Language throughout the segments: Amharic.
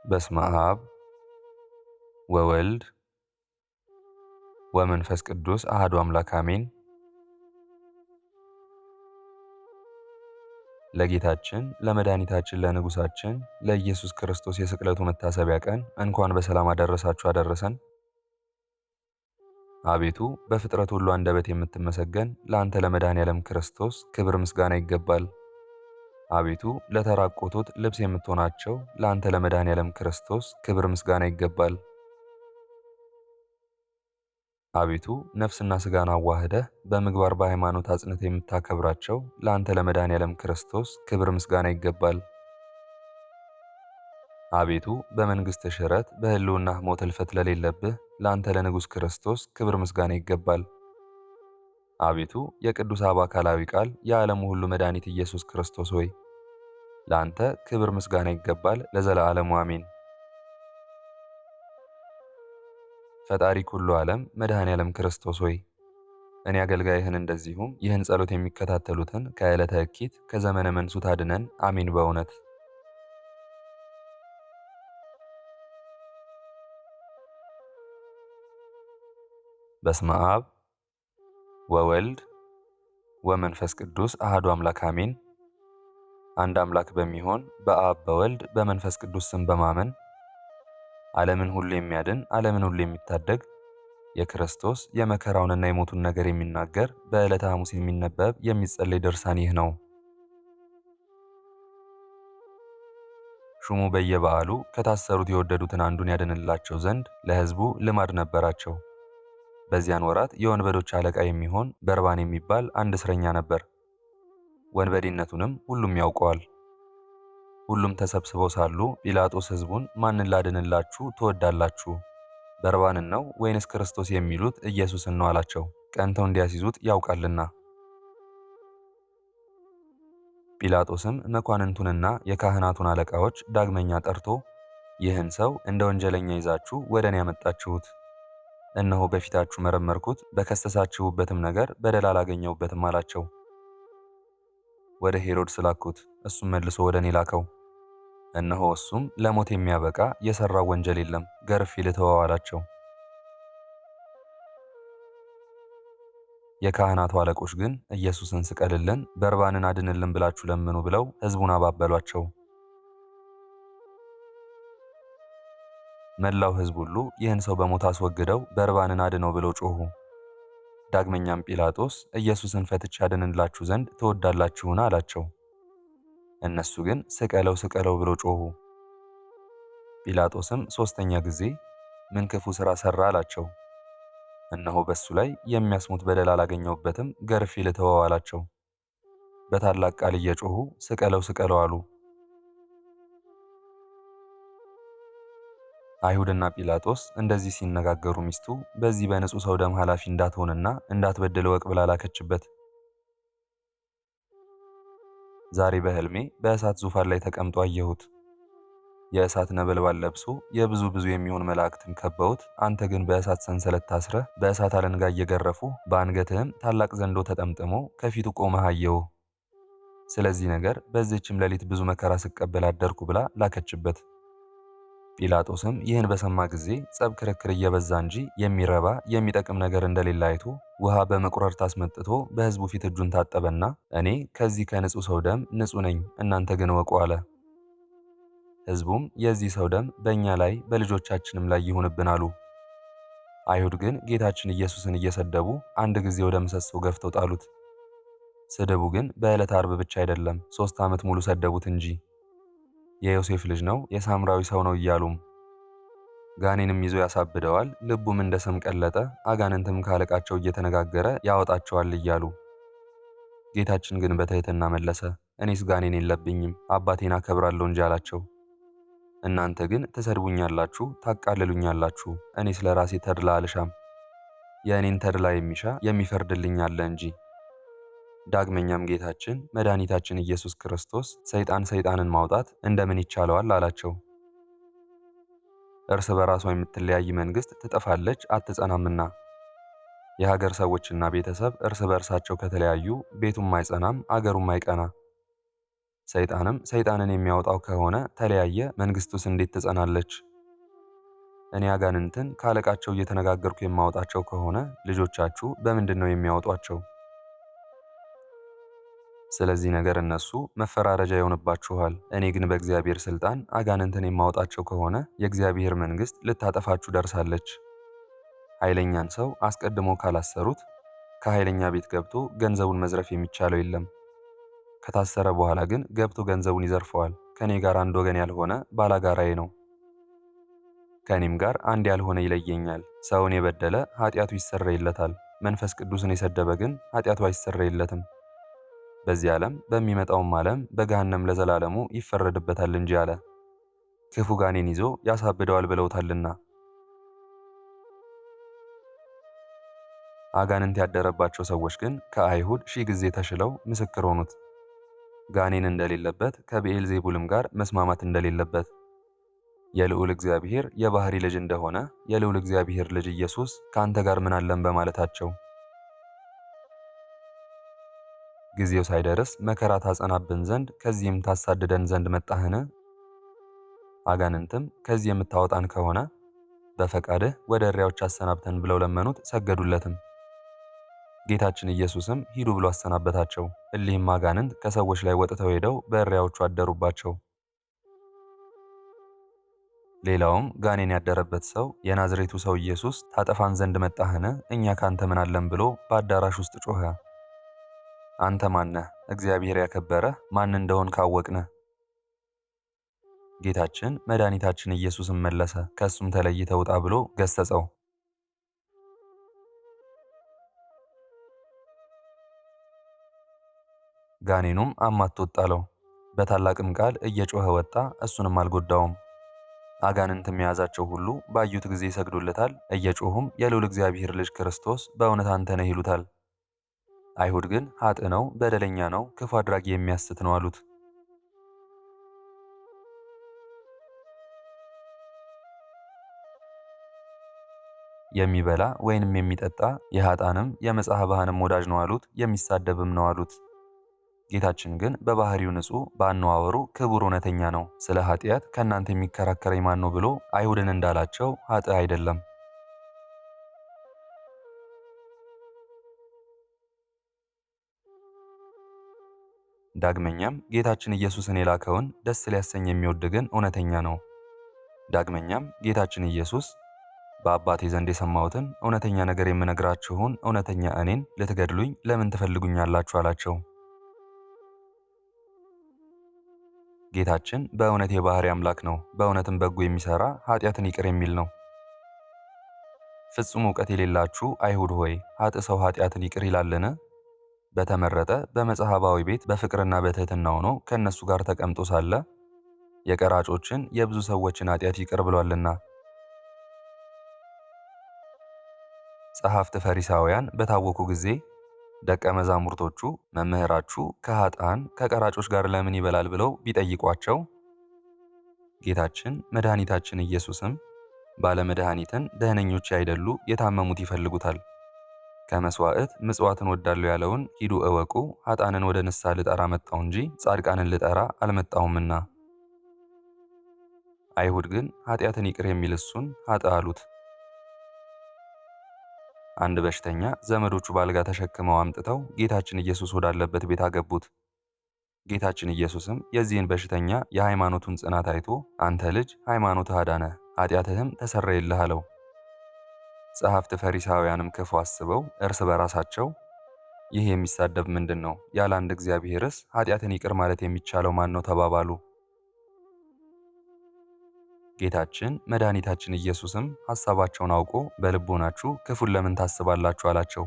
በስመ አብ ወወልድ ወመንፈስ ቅዱስ አሐዱ አምላክ አሜን። ለጌታችን ለመድኃኒታችን ለንጉሣችን ለኢየሱስ ክርስቶስ የስቅለቱ መታሰቢያ ቀን እንኳን በሰላም አደረሳችሁ አደረሰን። አቤቱ በፍጥረት ሁሉ አንደበት የምትመሰገን ለአንተ ለመድኃኔዓለም ክርስቶስ ክብር ምስጋና ይገባል። አቤቱ ለተራቆቱት ልብስ የምትሆናቸው ለአንተ ለመድኃኔዓለም ክርስቶስ ክብር ምስጋና ይገባል። አቤቱ ነፍስና ሥጋን አዋህደህ በምግባር በሃይማኖት አጽንተህ የምታከብራቸው ለአንተ ለመድኃኔዓለም ክርስቶስ ክብር ምስጋና ይገባል። አቤቱ በመንግሥትህ ሽረት በሕልውናህ ሞት እልፈት ለሌለብህ ለአንተ ለንጉሥ ክርስቶስ ክብር ምስጋና ይገባል። አቤቱ የቅዱስ አብ አካላዊ ቃል የዓለሙ ሁሉ መድኃኒት ኢየሱስ ክርስቶስ ሆይ ለአንተ ክብር ምስጋና ይገባል ለዘለዓለሙ አሜን። ፈጣሪ ኩሉ ዓለም መድኃኔዓለም ክርስቶስ ሆይ እኔ አገልጋይህን እንደዚሁም ይህን ጸሎት የሚከታተሉትን ከዕለተ እኪት ከዘመነ መንሱት አድነን አሜን። በእውነት በስመ አብ ወወልድ ወመንፈስ ቅዱስ አሐዱ አምላክ አሜን። አንድ አምላክ በሚሆን በአብ በወልድ በመንፈስ ቅዱስ ስም በማመን ዓለምን ሁሉ የሚያድን ዓለምን ሁሉ የሚታደግ የክርስቶስ የመከራውንና የሞቱን ነገር የሚናገር በዕለተ ሐሙስ የሚነበብ የሚጸለይ ድርሳን ይህ ነው። ሹሙ በየበዓሉ ከታሰሩት የወደዱትን አንዱን ያድንላቸው ዘንድ ለሕዝቡ ልማድ ነበራቸው። በዚያን ወራት የወንበዶች አለቃ የሚሆን በርባን የሚባል አንድ እስረኛ ነበር። ወንበዴነቱንም ሁሉም ያውቀዋል። ሁሉም ተሰብስበው ሳሉ ጲላጦስ ሕዝቡን ማንን ላድንላችሁ ትወዳላችሁ? በርባንን ነው ወይንስ ክርስቶስ የሚሉት ኢየሱስን ነው አላቸው። ቀንተው እንዲያስይዙት ያውቃልና። ጲላጦስም መኳንንቱንና የካህናቱን አለቃዎች ዳግመኛ ጠርቶ ይህን ሰው እንደ ወንጀለኛ ይዛችሁ ወደ እኔ ያመጣችሁት፣ እነሆ በፊታችሁ መረመርኩት፣ በከሰሳችሁበትም ነገር በደል አላገኘሁበትም አላቸው። ወደ ሄሮድስ ላኩት፣ እሱም መልሶ ወደ እኔ ላከው። እነሆ እሱም ለሞት የሚያበቃ የሠራው ወንጀል የለም፣ ገርፌ ልተወው አላቸው። የካህናቱ አለቆች ግን ኢየሱስን ስቀልልን፣ በርባንን አድንልን ብላችሁ ለምኑ ብለው ሕዝቡን አባበሏቸው። መላው ሕዝብ ሁሉ ይህን ሰው በሞት አስወግደው በርባንን አድነው ብለው ጮኹ። ዳግመኛም ጲላጦስ ኢየሱስን ፈትቼ አድንላችሁ ዘንድ ትወዳላችሁን አላቸው። እነሱ ግን ስቀለው ስቀለው ብለው ጮኹ። ጲላጦስም ሦስተኛ ጊዜ ምን ክፉ ሥራ ሠራ አላቸው። እነሆ በሱ ላይ የሚያስሙት በደል አላገኘሁበትም፣ ገርፌ ልተወው አላቸው። በታላቅ ቃል እየጮኹ ስቀለው ስቀለው አሉ። አይሁድና ጲላጦስ እንደዚህ ሲነጋገሩ ሚስቱ በዚህ በንጹሕ ሰው ደም ኃላፊ እንዳትሆንና እንዳትበድል እወቅ ብላ ላከችበት። ዛሬ በሕልሜ በእሳት ዙፋን ላይ ተቀምጦ አየሁት። የእሳት ነበልባል ለብሶ የብዙ የሚሆን መላእክትን ከበውት፣ አንተ ግን በእሳት ሰንሰለት ታስረህ በእሳት አለንጋ እየገረፉ በአንገትህም ታላቅ ዘንዶ ተጠምጥሞ ከፊቱ ቆመህ አየሁህ። ስለዚህ ነገር በዚህችም ሌሊት ብዙ መከራ ስቀበል አደርኩ ብላ ላከችበት። ጲላጦስም ይህን በሰማ ጊዜ ጸብ ክርክር እየበዛ እንጂ የሚረባ የሚጠቅም ነገር እንደሌለ አይቶ ውሃ በመቁረር አስመጥቶ በሕዝቡ ፊት እጁን ታጠበና እኔ ከዚህ ከንጹሕ ሰው ደም ንጹሕ ነኝ፣ እናንተ ግን እወቁ አለ። ሕዝቡም የዚህ ሰው ደም በእኛ ላይ በልጆቻችንም ላይ ይሁንብን አሉ። አይሁድ ግን ጌታችን ኢየሱስን እየሰደቡ አንድ ጊዜ ወደ ምሰሶ ገፍተው ጣሉት። ስድቡ ግን በዕለተ ዓርብ ብቻ አይደለም፣ 3 ዓመት ሙሉ ሰደቡት እንጂ። የዮሴፍ ልጅ ነው፣ የሳምራዊ ሰው ነው እያሉም ጋኔንም ይዞ ያሳብደዋል፣ ልቡም እንደ ሰም ቀለጠ፣ አጋንንትም ካለቃቸው እየተነጋገረ ያወጣቸዋል እያሉ። ጌታችን ግን በትሕትና መለሰ፣ እኔስ ጋኔን የለብኝም፣ አባቴን አከብራለሁ እንጂ አላቸው። እናንተ ግን ትሰድቡኛላችሁ፣ ታቃልሉኛላችሁ። እኔ ስለ ራሴ ተድላ አልሻም፣ የእኔን ተድላ የሚሻ የሚፈርድልኝ አለ እንጂ። ዳግመኛም ጌታችን መድኃኒታችን ኢየሱስ ክርስቶስ ሰይጣንን ማውጣት እንደምን ይቻለዋል አላቸው። እርስ በራሷ የምትለያይ መንግሥት ትጠፋለች አትጸናምና፣ የሀገር ሰዎችና ቤተሰብ እርስ በርሳቸው ከተለያዩ ቤቱም አይጸናም አገሩም አይቀና። ሰይጣንም ሰይጣንን የሚያወጣው ከሆነ ተለያየ፣ መንግሥቱስ እንዴት ትጸናለች? እኔ አጋንንትን ከአለቃቸው እየተነጋገርኩ የማወጣቸው ከሆነ ልጆቻችሁ በምንድን ነው የሚያወጧቸው? ስለዚህ ነገር እነሱ መፈራረጃ ይሆንባችኋል። እኔ ግን በእግዚአብሔር ሥልጣን አጋንንትን የማወጣቸው ከሆነ የእግዚአብሔር መንግሥት ልታጠፋችሁ ደርሳለች። ኃይለኛን ሰው አስቀድሞ ካላሰሩት ከኃይለኛ ቤት ገብቶ ገንዘቡን መዝረፍ የሚቻለው የለም። ከታሰረ በኋላ ግን ገብቶ ገንዘቡን ይዘርፈዋል። ከእኔ ጋር አንድ ወገን ያልሆነ ባላጋራዬ ነው፣ ከእኔም ጋር አንድ ያልሆነ ይለየኛል። ሰውን የበደለ ኃጢአቱ ይሰረይለታል፣ መንፈስ ቅዱስን የሰደበ ግን ኃጢአቱ አይሰረይለትም። በዚህ ዓለም በሚመጣውም ዓለም በገሃነም ለዘላለሙ ይፈረድበታል እንጂ አለ። ክፉ ጋኔን ይዞ ያሳብደዋል ብለውታልና። አጋንንት ያደረባቸው ሰዎች ግን ከአይሁድ 1000 ጊዜ ተሽለው ምስክር ሆኑት። ጋኔን እንደሌለበት ከብዔል ዜቡልም ጋር መስማማት እንደሌለበት የልዑል እግዚአብሔር የባሕሪ ልጅ እንደሆነ የልዑል እግዚአብሔር ልጅ ኢየሱስ ከአንተ ጋር ምን አለን በማለታቸው ጊዜው ሳይደርስ መከራ ታጸናብን ዘንድ ከዚህም ታሳድደን ዘንድ መጣህን? አጋንንትም ከዚህ የምታወጣን ከሆነ በፈቃድህ ወደ እሪያዎች አሰናብተን ብለው ለመኑት፣ ሰገዱለትም። ጌታችን ኢየሱስም ሂዱ ብሎ አሰናበታቸው። እሊህም አጋንንት ከሰዎች ላይ ወጥተው ሄደው በእሪያዎቹ አደሩባቸው። ሌላውም ጋኔን ያደረበት ሰው የናዝሬቱ ሰው ኢየሱስ ታጠፋን ዘንድ መጣህን? እኛ ካንተ ምን አለን ብሎ በአዳራሽ ውስጥ ጮኸ። አንተ ማነህ? እግዚአብሔር ያከበረህ ማን እንደሆን ካወቅነ። ጌታችን መድኃኒታችን ኢየሱስም መለሰ፣ ከእሱም ተለይተህ ውጣ ብሎ ገሰጸው። ጋኔኑም አማትቶት ጣለው። በታላቅም ቃል እየጮኸ ወጣ፣ እሱንም አልጎዳውም። አጋንንትም የያዛቸው ሁሉ ባዩት ጊዜ ይሰግዱለታል፣ እየጮኹም የልዑል እግዚአብሔር ልጅ ክርስቶስ በእውነት አንተ ነህ ይሉታል። አይሁድ ግን ኃጥእ ነው፣ በደለኛ ነው፣ ክፉ አድራጊ የሚያስት ነው አሉት። የሚበላ ወይንም የሚጠጣ የኃጥአንም የመጻሕባንም ወዳጅ ነው አሉት፣ የሚሳደብም ነው አሉት። ጌታችን ግን በባህሪው ንጹሕ፣ በአነዋወሩ ክቡር፣ እውነተኛ ነው። ስለ ኃጢአት ከእናንተ የሚከራከረኝ ማን ነው ብሎ አይሁድን እንዳላቸው ኃጥእ አይደለም። ዳግመኛም ጌታችን ኢየሱስን የላከውን ደስ ሊያሰኝ የሚወድ ግን እውነተኛ ነው። ዳግመኛም ጌታችን ኢየሱስ በአባቴ ዘንድ የሰማሁትን እውነተኛ ነገር የምነግራችሁን እውነተኛ እኔን ልትገድሉኝ ለምን ትፈልጉኛላችሁ አላቸው። ጌታችን በእውነት የባሕሪ አምላክ ነው። በእውነትም በጎ የሚሠራ ኃጢአትን ይቅር የሚል ነው። ፍጹም ዕውቀት የሌላችሁ አይሁድ ሆይ ኃጥእ ሰው ኃጢአትን ይቅር ይላልን? በተመረጠ በመጽሐባዊ ቤት በፍቅርና በትሕትና ሆኖ ከእነሱ ጋር ተቀምጦ ሳለ የቀራጮችን የብዙ ሰዎችን ኃጢአት ይቅር ብሏልና። ጸሐፍት ፈሪሳውያን በታወኩ ጊዜ ደቀ መዛሙርቶቹ መምህራችሁ ከኃጥአን ከቀራጮች ጋር ለምን ይበላል ብለው ቢጠይቋቸው ጌታችን መድኃኒታችን ኢየሱስም ባለመድኃኒትን ደህነኞች ያይደሉ የታመሙት ይፈልጉታል፣ ከመሥዋዕት ምጽዋትን ወዳለሁ ያለውን ሂዱ እወቁ፣ ኃጥአንን ወደ ንስሐ ልጠራ መጣሁ እንጂ ጻድቃንን ልጠራ አልመጣሁምና። አይሁድ ግን ኃጢአትን ይቅር የሚል እሱን ኃጥእ አሉት። አንድ በሽተኛ ዘመዶቹ በአልጋ ተሸክመው አምጥተው ጌታችን ኢየሱስ ወዳለበት ቤት አገቡት። ጌታችን ኢየሱስም የዚህን በሽተኛ የሃይማኖቱን ጽናት አይቶ አንተ ልጅ ሃይማኖትህ አዳነህ፣ ኃጢአትህም ተሰረየልህ አለው። ጸሐፍት ፈሪሳውያንም ክፉ አስበው እርስ በራሳቸው ይህ የሚሳደብ ምንድን ነው? ያለ አንድ እግዚአብሔርስ ኃጢአትን ይቅር ማለት የሚቻለው ማን ነው? ተባባሉ። ጌታችን መድኃኒታችን ኢየሱስም ሐሳባቸውን አውቆ በልቦናችሁ ክፉን ለምን ታስባላችሁ አላቸው።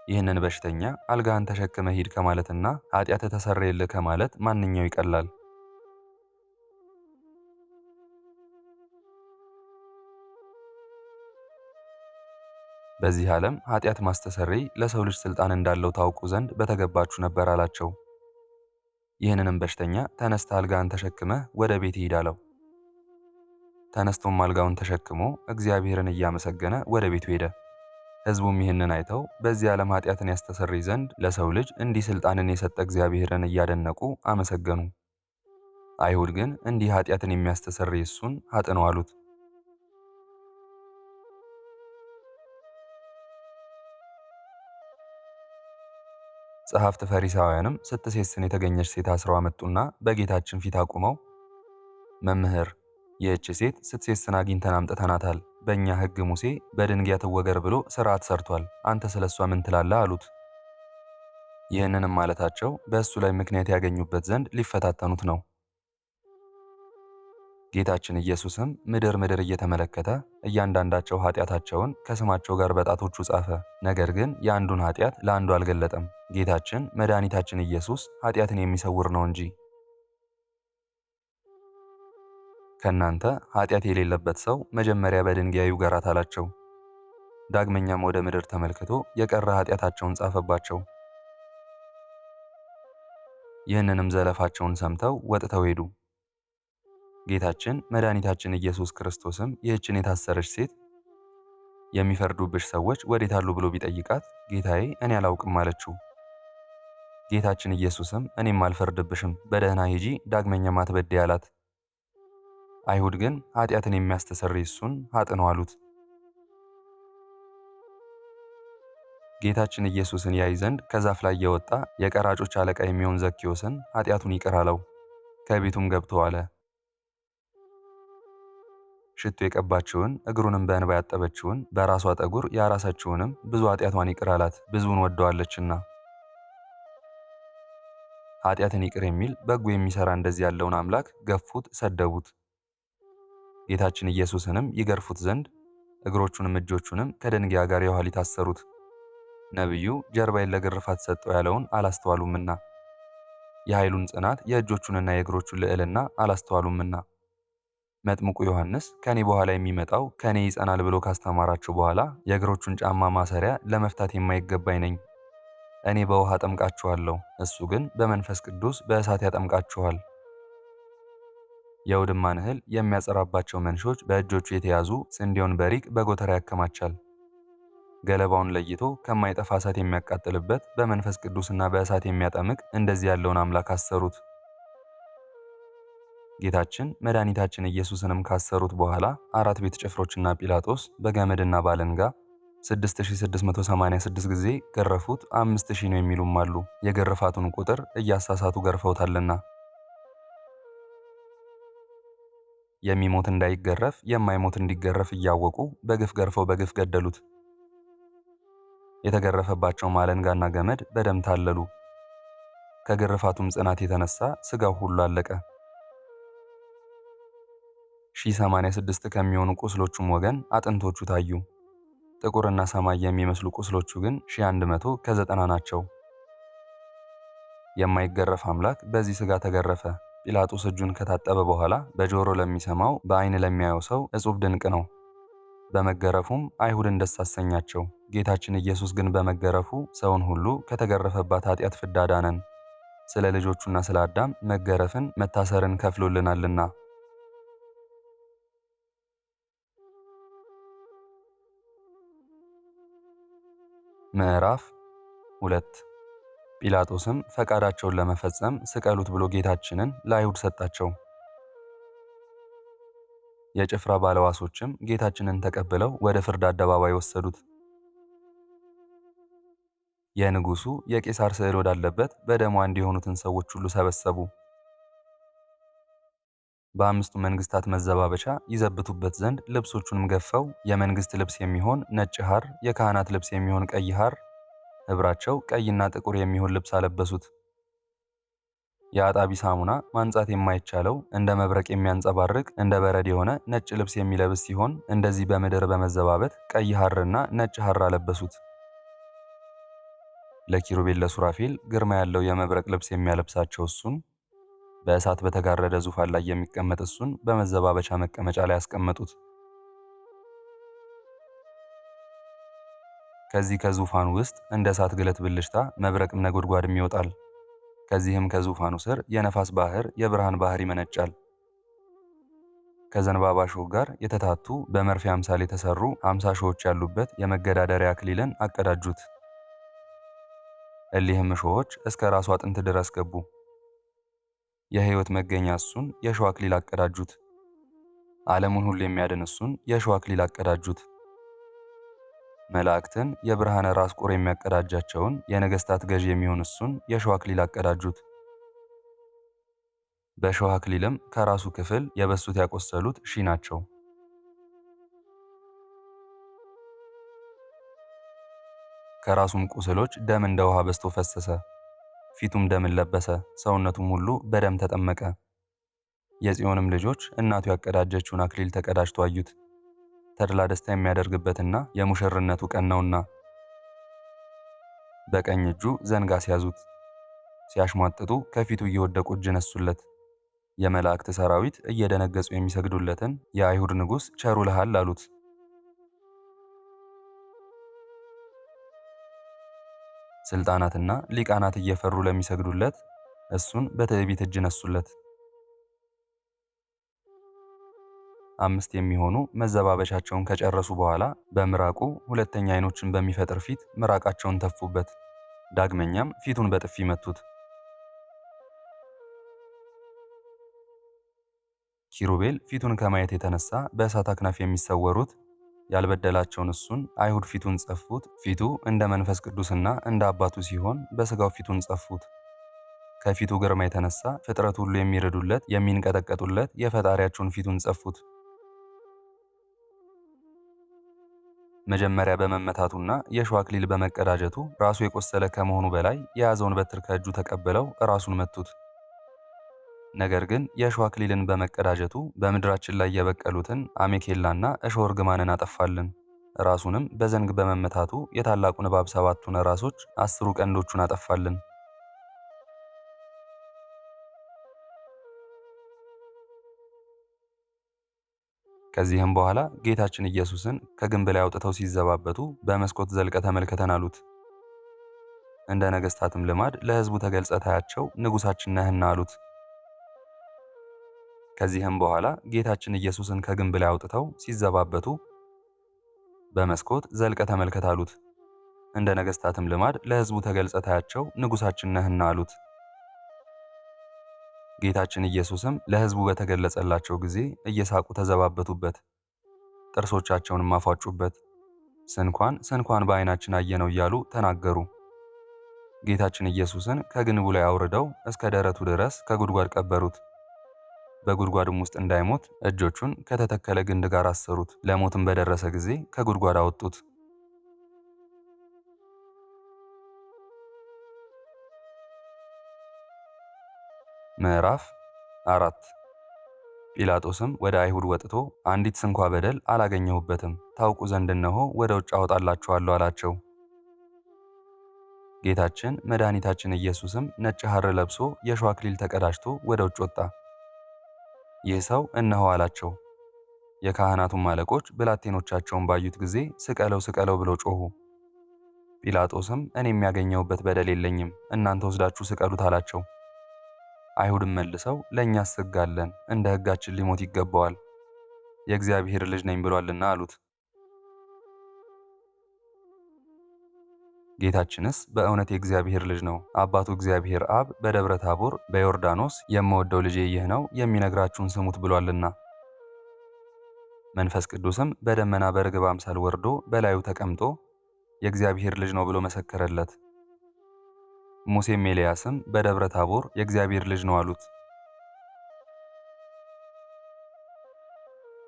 ይህንን በሽተኛ አልጋህን ተሸክመ ሂድ ከማለትና ኃጢአትህ ተሰረየልህ ከማለት ማንኛው ይቀላል? በዚህ ዓለም ኃጢአት ማስተሰረይ ለሰው ልጅ ሥልጣን እንዳለው ታውቁ ዘንድ በተገባችሁ ነበር አላቸው። ይህንንም በሽተኛ ተነስተህ አልጋህን ተሸክመህ ወደ ቤት ሂድ አለው። ተነስቶም አልጋውን ተሸክሞ እግዚአብሔርን እያመሰገነ ወደ ቤቱ ሄደ። ሕዝቡም ይህንን አይተው በዚህ ዓለም ኃጢአትን ያስተሰርይ ዘንድ ለሰው ልጅ እንዲህ ሥልጣንን የሰጠ እግዚአብሔርን እያደነቁ አመሰገኑ። አይሁድ ግን እንዲህ ኃጢአትን የሚያስተሰርይ እሱን ኃጥእ ነው አሉት። ጸሐፍት ፈሪሳውያንም ስትሴስን የተገኘች ሴት አስረው አመጡና በጌታችን ፊት አቁመው መምህር፣ ይህች ሴት ስትሴስን አግኝተን አምጥተናታል። በእኛ ሕግ ሙሴ በድንጋይ ትወገር ብሎ ሥርዓት ሰርቷል። አንተ ስለ እሷ ምን ትላለህ? አሉት። ይህንንም ማለታቸው በእሱ ላይ ምክንያት ያገኙበት ዘንድ ሊፈታተኑት ነው። ጌታችን ኢየሱስም ምድር ምድር እየተመለከተ እያንዳንዳቸው ኃጢአታቸውን ከስማቸው ጋር በጣቶቹ ጻፈ። ነገር ግን የአንዱን ኃጢአት ለአንዱ አልገለጠም። ጌታችን መድኃኒታችን ኢየሱስ ኃጢአትን የሚሰውር ነው እንጂ። ከእናንተ ኃጢአት የሌለበት ሰው መጀመሪያ በድንጋይ ይውገራት አላቸው። ዳግመኛም ወደ ምድር ተመልክቶ የቀረ ኃጢአታቸውን ጻፈባቸው። ይህንንም ዘለፋቸውን ሰምተው ወጥተው ሄዱ። ጌታችን መድኃኒታችን ኢየሱስ ክርስቶስም ይህችን የታሰረች ሴት የሚፈርዱብሽ ሰዎች ወዴት አሉ ብሎ ቢጠይቃት ጌታዬ እኔ አላውቅም አለችው። ጌታችን ኢየሱስም እኔም አልፈርድብሽም፣ በደህና ሂጂ፣ ዳግመኛም አትበድይ አላት። አይሁድ ግን ኃጢአትን የሚያስተሰርይ እሱን ኃጥእ ነው አሉት። ጌታችን ኢየሱስን ያይ ዘንድ ከዛፍ ላይ የወጣ የቀራጮች አለቃ የሚሆን ዘኬዎስን ኃጢአቱን ይቅር አለው። ከቤቱም ገብቶ አለ። ሽቱ የቀባችውን እግሩንም በእንባ ያጠበችውን በራሷ ጠጉር ያራሰችውንም ብዙ ኃጢአቷን ይቅር አላት፣ ብዙውን ወደዋለችና። ኃጢአትን ይቅር የሚል በጎ የሚሰራ እንደዚህ ያለውን አምላክ ገፉት፣ ሰደቡት። ጌታችን ኢየሱስንም ይገርፉት ዘንድ እግሮቹንም እጆቹንም ከደንጊያ ጋር የኋሊት አሰሩት። ነቢዩ ጀርባዬን ለግርፋት ሰጠው ያለውን አላስተዋሉምና፣ የኃይሉን ጽናት የእጆቹንና የእግሮቹን ልዕልና አላስተዋሉምና። መጥምቁ ዮሐንስ ከኔ በኋላ የሚመጣው ከኔ ይጸናል ብሎ ካስተማራችሁ በኋላ የእግሮቹን ጫማ ማሰሪያ ለመፍታት የማይገባኝ ነኝ። እኔ በውሃ አጠምቃችኋለሁ፣ እሱ ግን በመንፈስ ቅዱስ በእሳት ያጠምቃችኋል። የአውድማን እህል የሚያጸራባቸው መንሾች በእጆቹ የተያዙ ስንዴውን በሪቅ በጎተራ ያከማቻል። ገለባውን ለይቶ ከማይጠፋ እሳት የሚያቃጥልበት በመንፈስ ቅዱስና በእሳት የሚያጠምቅ እንደዚህ ያለውን አምላክ አሰሩት። ጌታችን መድኃኒታችን ኢየሱስንም ካሰሩት በኋላ አራት ቤተ ጭፍሮችና ጲላጦስ በገመድና ባለንጋ 6686 ጊዜ ገረፉት። 5000 ነው የሚሉም አሉ። የግርፋቱን ቁጥር እያሳሳቱ ገርፈውታልና። የሚሞት እንዳይገረፍ የማይሞት እንዲገረፍ እያወቁ በግፍ ገርፈው በግፍ ገደሉት። የተገረፈባቸው አለንጋና ገመድ በደም ታለሉ። ከግርፋቱም ጽናት የተነሳ ሥጋው ሁሉ አለቀ። 1086 ከሚሆኑ ቁስሎቹም ወገን አጥንቶቹ ታዩ። ጥቁርና ሰማይ የሚመስሉ ቁስሎቹ ግን 1100 ከ90 ናቸው። የማይገረፍ አምላክ በዚህ ሥጋ ተገረፈ። ጲላጦስ እጁን ከታጠበ በኋላ በጆሮ ለሚሰማው በዓይን ለሚያየው ሰው እጹብ ድንቅ ነው። በመገረፉም አይሁድን ደስ አሰኛቸው። ጌታችን ኢየሱስ ግን በመገረፉ ሰውን ሁሉ ከተገረፈባት ኃጢአት ፍዳ አዳነን። ስለ ልጆቹና ስለ አዳም መገረፍን መታሰርን ከፍሎልናልና። ምዕራፍ 2 ጲላጦስም ፈቃዳቸውን ለመፈጸም ስቀሉት ብሎ ጌታችንን ለአይሁድ ሰጣቸው። የጭፍራ ባለዋሶችም ጌታችንን ተቀብለው ወደ ፍርድ አደባባይ ወሰዱት። የንጉሡ የቄሳር ስዕል ወዳለበት በደሙ አንድ የሆኑትን ሰዎች ሁሉ ሰበሰቡ። በአምስቱ መንግስታት መዘባበቻ ይዘብቱበት ዘንድ ልብሶቹንም ገፈው የመንግስት ልብስ የሚሆን ነጭ ሐር፣ የካህናት ልብስ የሚሆን ቀይ ሐር፣ ኅብራቸው ቀይና ጥቁር የሚሆን ልብስ አለበሱት። የአጣቢ ሳሙና ማንጻት የማይቻለው እንደ መብረቅ የሚያንጸባርቅ እንደ በረድ የሆነ ነጭ ልብስ የሚለብስ ሲሆን እንደዚህ በምድር በመዘባበት ቀይ ሐርና ነጭ ሐር አለበሱት። ለኪሩቤል ለሱራፌል ግርማ ያለው የመብረቅ ልብስ የሚያለብሳቸው እሱን፣ በእሳት በተጋረደ ዙፋን ላይ የሚቀመጥ እሱን በመዘባበቻ መቀመጫ ላይ ያስቀመጡት። ከዚህ ከዙፋኑ ውስጥ እንደ እሳት ግለት ብልጭታ መብረቅም ነጎድጓድም ይወጣል። ከዚህም ከዙፋኑ ስር የነፋስ ባህር የብርሃን ባህር ይመነጫል። ከዘንባባ እሾህ ጋር የተታቱ በመርፌ አምሳል የተሰሩ 50 እሾሆች ያሉበት የመገዳደሪያ አክሊልን አቀዳጁት። እሊህም እሾሆች እስከ ራሱ አጥንት ድረስ ገቡ። የሕይወት መገኛ እሱን የእሾህ አክሊል አቀዳጁት። ዓለሙን ሁሉ የሚያድን እሱን የእሾህ አክሊል አቀዳጁት። መላእክትን የብርሃነ ራስ ቁር የሚያቀዳጃቸውን የነገሥታት ገዥ የሚሆን እሱን የእሾህ አክሊል አቀዳጁት። በእሾህ አክሊልም ከራሱ ክፍል የበሱት ያቆሰሉት 1000 ናቸው። ከራሱም ቁስሎች ደም እንደ ውሃ በዝቶ ፈሰሰ። ፊቱም ደምን ለበሰ፣ ሰውነቱም ሁሉ በደም ተጠመቀ። የጽዮንም ልጆች እናቱ ያቀዳጀችውን አክሊል ተቀዳጅቶ አዩት። ተድላ ደስታ የሚያደርግበትና የሙሽርነቱ ቀን ነውና። በቀኝ እጁ ዘንግ አስያዙት። ሲያሽሟጥጡ ከፊቱ እየወደቁ እጅ ነሱለት። የመላእክት ሰራዊት እየደነገጹ የሚሰግዱለትን የአይሁድ ንጉሥ ቸሩ ልሃል አሉት። ስልጣናትና ሊቃናት እየፈሩ ለሚሰግዱለት እሱን በትዕቢት እጅ ነሱለት። 5 የሚሆኑ መዘባበቻቸውን ከጨረሱ በኋላ በምራቁ ሁለተኛ ዓይኖችን በሚፈጥር ፊት ምራቃቸውን ተፉበት። ዳግመኛም ፊቱን በጥፊ መቱት። ኪሩቤል ፊቱን ከማየት የተነሳ በእሳት አክናፍ የሚሰወሩት ያልበደላቸውን እሱን አይሁድ ፊቱን ጸፉት። ፊቱ እንደ መንፈስ ቅዱስና እንደ አባቱ ሲሆን በሥጋው ፊቱን ጸፉት። ከፊቱ ግርማ የተነሳ ፍጥረት ሁሉ የሚረዱለት የሚንቀጠቀጡለት የፈጣሪያቸውን ፊቱን ጸፉት። መጀመሪያ በመመታቱና የእሾህ አክሊል በመቀዳጀቱ ራሱ የቆሰለ ከመሆኑ በላይ የያዘውን በትር ከእጁ ተቀብለው ራሱን መቱት። ነገር ግን የእሾህ አክሊልን በመቀዳጀቱ በምድራችን ላይ የበቀሉትን አሜኬላና እሾህ እርግማንን አጠፋልን። ራሱንም በዘንግ በመመታቱ የታላቁን እባብ 7ቱን ራሶች 10 ቀንዶቹን አጠፋልን። ከዚህም በኋላ ጌታችን ኢየሱስን ከግንብ ላይ አውጥተው ሲዘባበቱ በመስኮት ዘልቀ ተመልከተን አሉት። እንደ ነገሥታትም ልማድ ለሕዝቡ ተገልጸ ታያቸው ንጉሣችን ነህና አሉት። ከዚህም በኋላ ጌታችን ኢየሱስን ከግንብ ላይ አውጥተው ሲዘባበቱ በመስኮት ዘልቀ ተመልከት አሉት። እንደ ነገሥታትም ልማድ ለሕዝቡ ተገልጸ ታያቸው ንጉሣችን ነህና አሉት። ጌታችን ኢየሱስም ለሕዝቡ በተገለጸላቸው ጊዜ እየሳቁ ተዘባበቱበት፣ ጥርሶቻቸውንም አፏጩበት። ስንኳን በዓይናችን አየነው እያሉ ተናገሩ። ጌታችን ኢየሱስን ከግንቡ ላይ አውርደው እስከ ደረቱ ድረስ ከጉድጓድ ቀበሩት። በጉድጓድም ውስጥ እንዳይሞት እጆቹን ከተተከለ ግንድ ጋር አሰሩት። ለሞትም በደረሰ ጊዜ ከጉድጓድ አወጡት። ምዕራፍ 4 ጲላጦስም ወደ አይሁድ ወጥቶ አንዲት ስንኳ በደል አላገኘሁበትም፣ ታውቁ ዘንድ እነሆ ወደ ውጭ አወጣላችኋለሁ አላቸው። ጌታችን መድኃኒታችን ኢየሱስም ነጭ ሐር ለብሶ የእሾህ አክሊል ተቀዳጅቶ ወደ ውጭ ወጣ። ይህ ሰው እነሆ አላቸው። የካህናቱም አለቆች ብላቴኖቻቸውን ባዩት ጊዜ ስቀለው ስቀለው ብለው ጮኹ። ጲላጦስም እኔ የሚያገኘውበት በደል የለኝም፣ እናንተ ወስዳችሁ ስቀሉት አላቸው። አይሁድም መልሰው ለእኛስ ሕግ አለን፣ እንደ ሕጋችን ሊሞት ይገባዋል፣ የእግዚአብሔር ልጅ ነኝ ብሏልና አሉት። ጌታችንስ በእውነት የእግዚአብሔር ልጅ ነው፣ አባቱ እግዚአብሔር አብ በደብረ ታቦር በዮርዳኖስ የምወደው ልጄ ይህ ነው፣ የሚነግራችሁን ስሙት ብሏልና። መንፈስ ቅዱስም በደመና በርግብ አምሳል ወርዶ በላዩ ተቀምጦ የእግዚአብሔር ልጅ ነው ብሎ መሰከረለት። ሙሴም ኤልያስም በደብረ ታቦር የእግዚአብሔር ልጅ ነው አሉት።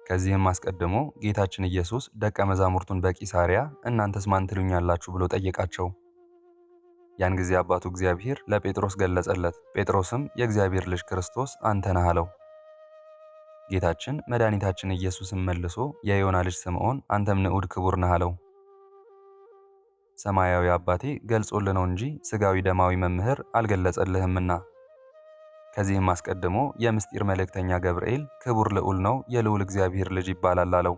ከዚህም አስቀድሞ ጌታችን ኢየሱስ ደቀ መዛሙርቱን በቂሳሪያ እናንተስ ማን ትሉኛላችሁ ብሎ ጠየቃቸው። ያን ጊዜ አባቱ እግዚአብሔር ለጴጥሮስ ገለጸለት። ጴጥሮስም የእግዚአብሔር ልጅ ክርስቶስ አንተ ነህ አለው። ጌታችን መድኃኒታችን ኢየሱስም መልሶ የዮና ልጅ ስምዖን አንተም ንዑድ ክቡር ነህ አለው። ሰማያዊ አባቴ ገልጾልህ ነው እንጂ ሥጋዊ ደማዊ መምህር አልገለጸልህምና። ከዚህም አስቀድሞ የምስጢር መልእክተኛ ገብርኤል ክቡር ልዑል ነው፣ የልዑል እግዚአብሔር ልጅ ይባላል አለው።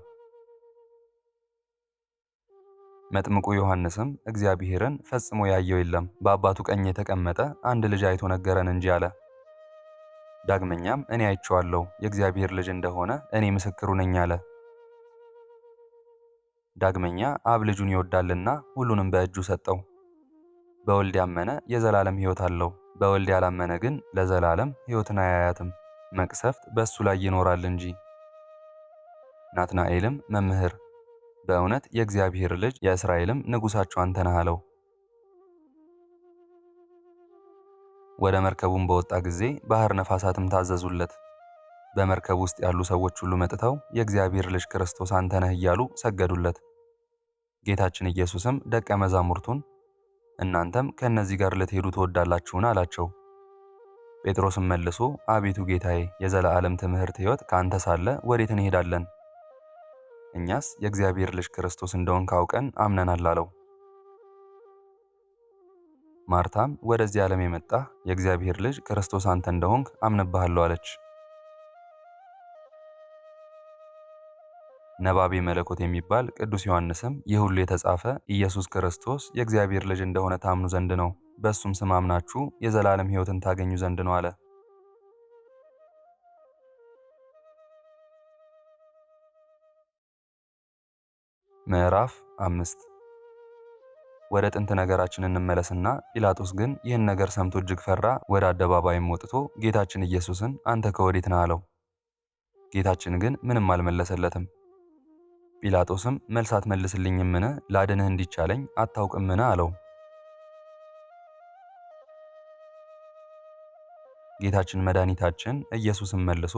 መጥምቁ ዮሐንስም እግዚአብሔርን ፈጽሞ ያየው የለም፣ በአባቱ ቀኝ የተቀመጠ አንድ ልጅ አይቶ ነገረን እንጂ አለ። ዳግመኛም እኔ አይቼዋለሁ፣ የእግዚአብሔር ልጅ እንደሆነ እኔ ምስክሩ ነኝ አለ። ዳግመኛ አብ ልጁን ይወዳልና ሁሉንም በእጁ ሰጠው። በወልድ ያመነ የዘላለም ሕይወት አለው፣ በወልድ ያላመነ ግን ለዘላለም ሕይወትን አያያትም፣ መቅሰፍት በእሱ ላይ ይኖራል እንጂ። ናትናኤልም መምህር፣ በእውነት የእግዚአብሔር ልጅ የእስራኤልም ንጉሣቸው አንተ ነህ አለው። ወደ መርከቡም በወጣ ጊዜ ባሕር ነፋሳትም ታዘዙለት። በመርከብ ውስጥ ያሉ ሰዎች ሁሉ መጥተው የእግዚአብሔር ልጅ ክርስቶስ አንተ ነህ እያሉ ሰገዱለት። ጌታችን ኢየሱስም ደቀ መዛሙርቱን እናንተም ከእነዚህ ጋር ልትሄዱ ትወዳላችሁን? አላቸው። ጴጥሮስም መልሶ አቤቱ ጌታዬ፣ የዘላለም ትምህርት ሕይወት ከአንተ ሳለ ወዴት እንሄዳለን? እኛስ የእግዚአብሔር ልጅ ክርስቶስ እንደሆንክ አውቀን አምነናል አለው። ማርታም ወደዚህ ዓለም የመጣህ የእግዚአብሔር ልጅ ክርስቶስ አንተ እንደሆንክ አምንብሃለሁ አለች። ነባቤ መለኮት የሚባል ቅዱስ ዮሐንስም ይህ ሁሉ የተጻፈ ኢየሱስ ክርስቶስ የእግዚአብሔር ልጅ እንደሆነ ታምኑ ዘንድ ነው፣ በእሱም ስም አምናችሁ የዘላለም ሕይወትን ታገኙ ዘንድ ነው አለ። ምዕራፍ 5 ወደ ጥንት ነገራችን እንመለስና ጲላጦስ ግን ይህን ነገር ሰምቶ እጅግ ፈራ። ወደ አደባባይም ወጥቶ ጌታችን ኢየሱስን አንተ ከወዴት ነህ አለው። ጌታችን ግን ምንም አልመለሰለትም። ጲላጦስም መልስ አትመልስልኝምን? ላድንህ እንዲቻለኝ አታውቅምን? አለው። ጌታችን መድኃኒታችን ኢየሱስም መልሶ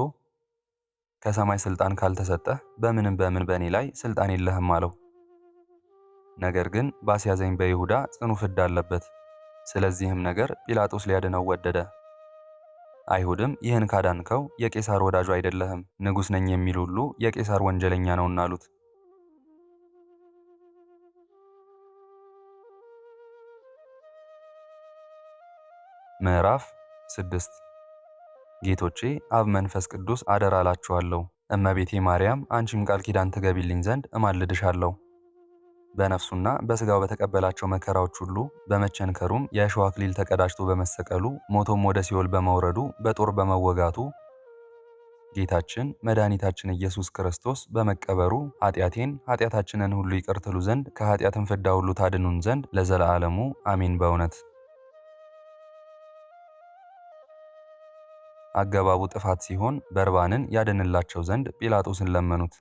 ከሰማይ ሥልጣን ካልተሰጠህ በምን በእኔ ላይ ሥልጣን የለህም አለው። ነገር ግን ባስያዘኝ በይሁዳ ጽኑ ፍዳ አለበት። ስለዚህም ነገር ጲላጦስ ሊያድነው ወደደ። አይሁድም ይህን ካዳንከው የቄሳር ወዳጁ አይደለህም፣ ንጉሥ ነኝ የሚል ሁሉ የቄሳር ወንጀለኛ ነውና አሉት። ምዕራፍ 6 ጌቶቼ አብ መንፈስ ቅዱስ አደራ እላችኋለሁ። እመቤቴ ማርያም አንቺም ቃል ኪዳን ትገቢልኝ ዘንድ እማልድሻለሁ። በነፍሱና በሥጋው በተቀበላቸው መከራዎች ሁሉ በመቸንከሩም የእሾህ አክሊል ተቀዳጅቶ በመሰቀሉ ሞቶም ወደ ሲኦል በመውረዱ በጦር በመወጋቱ ጌታችን መድኃኒታችን ኢየሱስ ክርስቶስ በመቀበሩ ኃጢአታችንን ሁሉ ይቅር ትሉ ዘንድ ከኃጢአትም ፍዳ ሁሉ ታድኑን ዘንድ ለዘላለሙ አሜን። በእውነት አገባቡ ጥፋት ሲሆን በርባንን ያድንላቸው ዘንድ ጲላጦስን ለመኑት።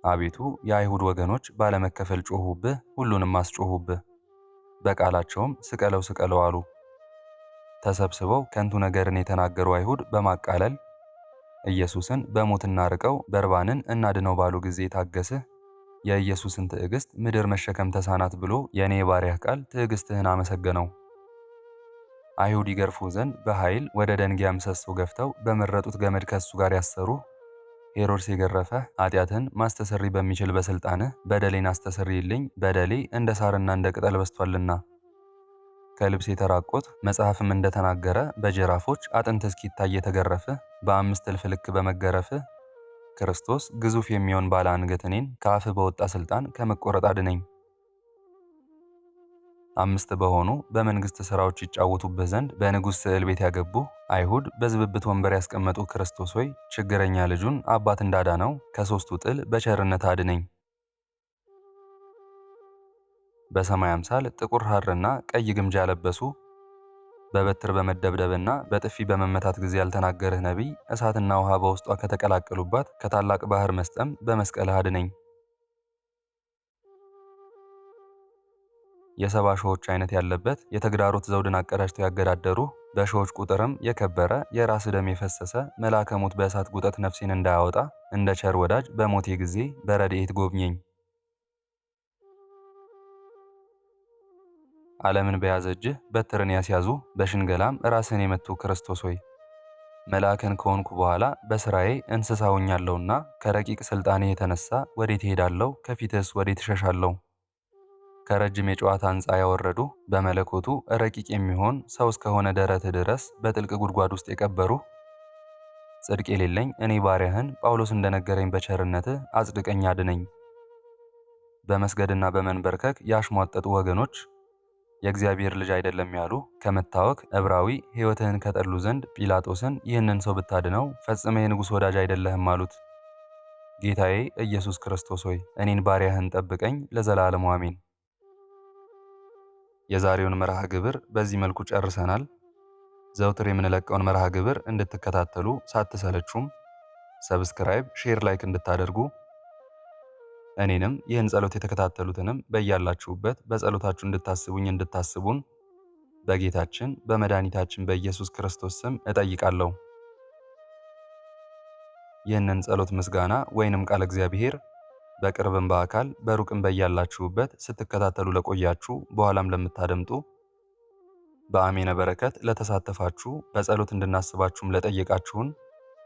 አቤቱ የአይሁድ ወገኖች ባለመከፈል ጮኹብህ፣ ሁሉንም አስጮኹብህ። በቃላቸውም ስቀለው ስቀለው አሉ። ተሰብስበው ከንቱ ነገርን የተናገሩ አይሁድ በማቃለል ኢየሱስን በሞት እናርቀው በርባንን እናድነው ባሉ ጊዜ ታገስህ። የኢየሱስን ትዕግስት ምድር መሸከም ተሳናት ብሎ የእኔ የባሪያህ ቃል ትዕግስትህን አመሰገነው። አይሁድ ይገርፉ ዘንድ በኃይል ወደ ደንጊያ ምሰሶ ገፍተው በመረጡት ገመድ ከሱ ጋር ያሰሩ። ሄሮድስ የገረፈህ ኃጢአትን ማስተሰሪ በሚችል በሥልጣንህ በደሌን አስተሰርይልኝ፣ በደሌ እንደ ሳርና እንደ ቅጠል በስቷልና። ከልብስ የተራቆት መጽሐፍም እንደተናገረ በጅራፎች አጥንት እስኪታይ የተገረፍህ በ5 እልፍ ልክ በመገረፍህ ክርስቶስ ግዙፍ የሚሆን ባለ አንገት እኔን ከአፍህ በወጣ ሥልጣን ከመቆረጥ አድነኝ። 5 በሆኑ በመንግሥት ሥራዎች ይጫወቱብህ ዘንድ በንጉሥ ስዕል ቤት ያገቡ አይሁድ በዝብብት ወንበር ያስቀመጡ ክርስቶስ ሆይ ችግረኛ ልጁን አባት እንዳዳነው ከሦስቱ ጥል በቸርነት አድነኝ። በሰማይ አምሳል ጥቁር ሐርና ቀይ ግምጃ ያለበሱ በበትር በመደብደብና በጥፊ በመመታት ጊዜ ያልተናገርህ ነቢይ እሳትና ውሃ በውስጧ ከተቀላቀሉባት ከታላቅ ባሕር መስጠም በመስቀልህ አድነኝ። የ70 ሾዎች አይነት ያለበት የተግዳሮት ዘውድን አቀዳጅተው ያገዳደሩ በሾዎች ቁጥርም የከበረ የራስ ደም የፈሰሰ መልአከ ሞት በእሳት ጉጠት ነፍሴን እንዳያወጣ እንደ ቸር ወዳጅ በሞቴ ጊዜ በረድኤት ጎብኘኝ። ዓለምን በያዘ እጅህ በትርን ያስያዙ በሽንገላም ራስን የመቱ ክርስቶስ ሆይ መልአክን ከሆንኩ በኋላ በሥራዬ እንስሳ ሆኛለሁና ከረቂቅ ሥልጣኔ የተነሳ ወዴት እሄዳለሁ? ከፊትስ ወዴት እሸሻለሁ? ከረጅም የጨዋታ ሕንፃ ያወረዱ በመለኮቱ ረቂቅ የሚሆን ሰው እስከሆነ ደረትህ ድረስ በጥልቅ ጉድጓድ ውስጥ የቀበሩ ጽድቅ የሌለኝ እኔ ባሪያህን ጳውሎስ እንደነገረኝ በቸርነትህ አጽድቀኝ አድነኝ። በመስገድና በመንበርከክ ያሽሟጠጡ ወገኖች የእግዚአብሔር ልጅ አይደለም ያሉ ከመታወክ ዕብራዊ ሕይወትህን ከጠሉ ዘንድ ጲላጦስን ይህንን ሰው ብታድነው ፈጽመ የንጉሥ ወዳጅ አይደለህም አሉት። ጌታዬ ኢየሱስ ክርስቶስ ሆይ እኔን ባሪያህን ጠብቀኝ ለዘላለሙ አሜን። የዛሬውን መርሃ ግብር በዚህ መልኩ ጨርሰናል። ዘውትር የምንለቀውን መርሃ ግብር እንድትከታተሉ ሳትሰለቹም ሰብስክራይብ፣ ሼር፣ ላይክ እንድታደርጉ እኔንም ይህን ጸሎት የተከታተሉትንም በያላችሁበት በጸሎታችሁ እንድታስቡኝ እንድታስቡን በጌታችን በመድኃኒታችን በኢየሱስ ክርስቶስ ስም እጠይቃለሁ። ይህንን ጸሎት ምስጋና ወይንም ቃል እግዚአብሔር በቅርብም በአካል በሩቅም በያላችሁበት ስትከታተሉ ለቆያችሁ በኋላም ለምታደምጡ በአሜነ በረከት ለተሳተፋችሁ በጸሎት እንድናስባችሁም ለጠየቃችሁን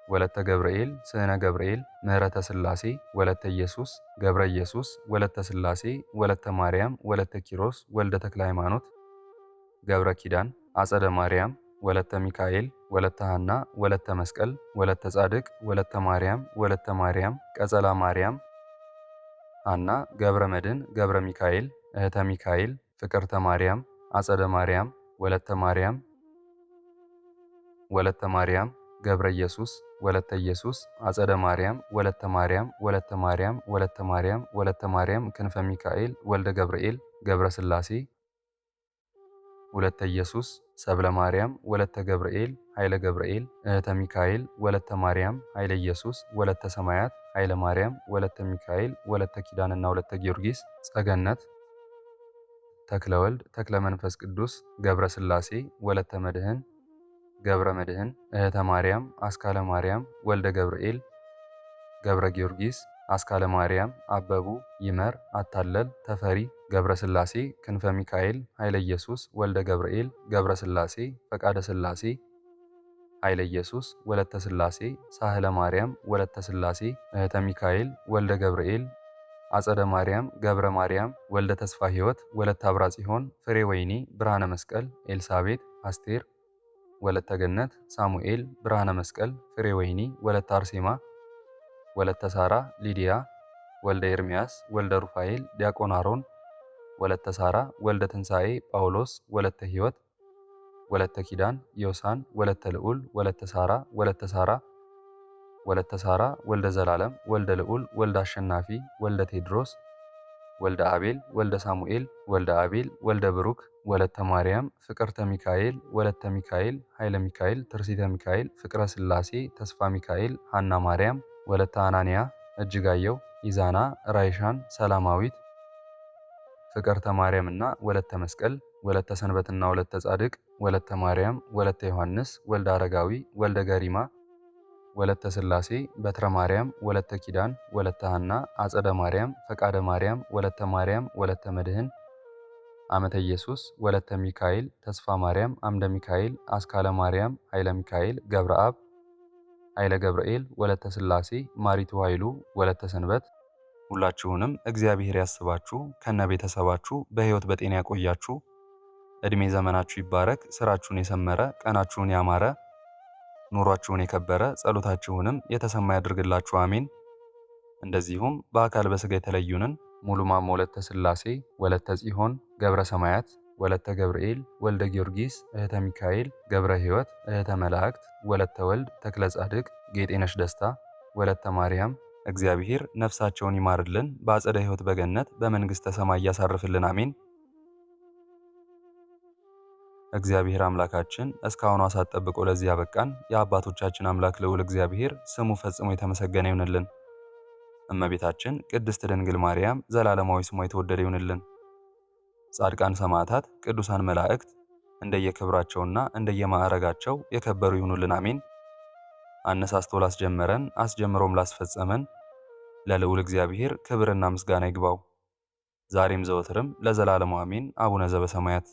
ወለተ ገብርኤል፣ ስዕነ ገብርኤል፣ ምህረተ ሥላሴ፣ ወለተ ኢየሱስ፣ ገብረ ኢየሱስ፣ ወለተ ሥላሴ፣ ወለተ ማርያም፣ ወለተ ኪሮስ፣ ወልደ ተክለ ሃይማኖት፣ ገብረ ኪዳን፣ አጸደ ማርያም፣ ወለተ ሚካኤል፣ ወለተ ሐና፣ ወለተ መስቀል፣ ወለተ ጻድቅ፣ ወለተ ማርያም፣ ቀጸላ ማርያም፣ ሐና፣ ገብረ መድን፣ ገብረ ሚካኤል፣ እህተ ሚካኤል፣ ፍቅርተ ማርያም፣ አጸደ ማርያም፣ ወለተ ማርያም፣ ገብረ ኢየሱስ፣ ወለተ ኢየሱስ፣ አጸደ ማርያም፣ ወለተ ማርያም፣ ክንፈ ሚካኤል፣ ወልደ ገብርኤል፣ ገብረ ሥላሴ፣ ወለተ ኢየሱስ፣ ሰብለ ማርያም፣ ወለተ ገብርኤል፣ ኃይለ ገብርኤል፣ እህተ ሚካኤል፣ ወለተ ማርያም፣ ኃይለ ኢየሱስ፣ ወለተ ሰማያት፣ ኃይለ ማርያም፣ ወለተ ሚካኤል፣ ወለተ ኪዳንና ወለተ ጊዮርጊስ፣ ጸገነት፣ ተክለ ወልድ፣ ተክለ መንፈስ ቅዱስ፣ ገብረ ሥላሴ፣ ወለተ መድህን፣ ገብረ መድህን፣ እህተ ማርያም፣ አስካለ ማርያም፣ ወልደ ገብርኤል፣ ገብረ ጊዮርጊስ፣ አስካለ ማርያም፣ አበቡ፣ ይመር፣ አታለል፣ ተፈሪ፣ ገብረ ሥላሴ፣ ክንፈ ሚካኤል፣ ኃይለ ኢየሱስ፣ ወልደ ገብርኤል፣ ገብረ ሥላሴ፣ ፈቃደ ሥላሴ፣ ኃይለ ኢየሱስ፣ ወለተ ሥላሴ፣ ሳህለ ማርያም፣ ወለተ ሥላሴ፣ እህተ ሚካኤል፣ ወልደ ገብርኤል፣ አጸደ ማርያም፣ ገብረ ማርያም፣ ወልደ ተስፋ ሕይወት፣ ወለተ አብራ ጽዮን፣ ፍሬ ወይኒ፣ ብርሃነ መስቀል፣ ኤልሳቤጥ፣ አስቴር፣ ወለተ ገነት፣ ሳሙኤል፣ ብርሃነ መስቀል፣ ፍሬ ወይኒ፣ ወለተ አርሴማ፣ ወለተ ሳራ፣ ሊዲያ፣ ወልደ ኤርምያስ፣ ወልደ ሩፋኤል፣ ዲያቆን አሮን፣ ወለተ ሳራ፣ ወልደ ትንሣኤ፣ ጳውሎስ፣ ወለተ ሕይወት፣ ወለተ ኪዳን፣ ዮሳን፣ ወለተ ልዑል፣ ወለተ ሳራ፣ ወልደ ዘላለም፣ ወልደ ልዑል፣ ወልደ አሸናፊ፣ ወልደ ቴድሮስ፣ ወልደ አቤል፣ ወልደ ሳሙኤል፣ ወልደ አቤል፣ ወልደ ብሩክ፣ ወለተ ማርያም፣ ፍቅርተ ሚካኤል፣ ወለተ ሚካኤል፣ ኃይለ ሚካኤል፣ ትርሲተ ሚካኤል፣ ፍቅረ ሥላሴ፣ ተስፋ ሚካኤል፣ ሐና ማርያም፣ ወለተ አናንያ፣ እጅጋየው፣ ኢዛና፣ ራይሻን፣ ሰላማዊት፣ ፍቅርተ ማርያምና ወለተ መስቀል፣ ወለተ ሰንበትና ወለተ ጻድቅ፣ ወለተ ማርያም፣ ወለተ ዮሐንስ፣ ወልደ አረጋዊ፣ ወልደ ገሪማ፣ ወለተ ሥላሴ፣ በትረ ማርያም፣ ወለተ ኪዳን፣ ወለተ ሐና፣ አጸደ ማርያም፣ ፈቃደ ማርያም፣ ወለተ መድህን፣ አመተ ኢየሱስ፣ ወለተ ሚካኤል፣ ተስፋ ማርያም፣ አምደ ሚካኤል፣ አስካለ ማርያም፣ ኃይለ ሚካኤል፣ ገብረ አብ፣ ኃይለ ገብርኤል፣ ወለተ ሥላሴ፣ ማሪቱ ኃይሉ፣ ወለተ ሰንበት። ሁላችሁንም እግዚአብሔር ያስባችሁ ከነ ቤተሰባችሁ በሕይወት በጤና ያቆያችሁ። ዕድሜ ዘመናችሁ ይባረክ። ስራችሁን የሰመረ ቀናችሁን ያማረ ኑሯችሁን የከበረ ጸሎታችሁንም የተሰማ ያድርግላችሁ አሜን። እንደዚሁም በአካል በሥጋ የተለዩንን ሙሉ ማሞ ወለተ ሥላሴ፣ ወለተ ጽዮን፣ ገብረ ሰማያት፣ ወለተ ገብርኤል፣ ወልደ ጊዮርጊስ፣ እህተ ሚካኤል፣ ገብረ ሕይወት፣ እህተ መላእክት፣ ወለተ ወልድ፣ ተክለ ጻድቅ፣ ጌጤነሽ ደስታ፣ ወለተ ማርያም እግዚአብሔር ነፍሳቸውን ይማርልን፣ በአጸደ ሕይወት በገነት በመንግሥተ ሰማይ ያሳርፍልን አሜን። እግዚአብሔር አምላካችን እስካሁኗ ሰዓት ጠብቆ ለዚህ ያበቃን የአባቶቻችን አምላክ ልዑል እግዚአብሔር ስሙ ፈጽሞ የተመሰገነ ይሁንልን። እመቤታችን ቅድስት ድንግል ማርያም ዘላለማዊ ስሟ የተወደደ ይሁንልን። ጻድቃን ሰማዕታት፣ ቅዱሳን መላእክት እንደየክብራቸውና እንደየማዕረጋቸው የከበሩ ይሁኑልን አሜን። አነሳስቶ ላስጀመረን አስጀምሮም ላስፈጸመን ለልዑል እግዚአብሔር ክብርና ምስጋና ይግባው ዛሬም ዘወትርም ለዘላለሙ አሜን። አቡነ ዘበሰማያት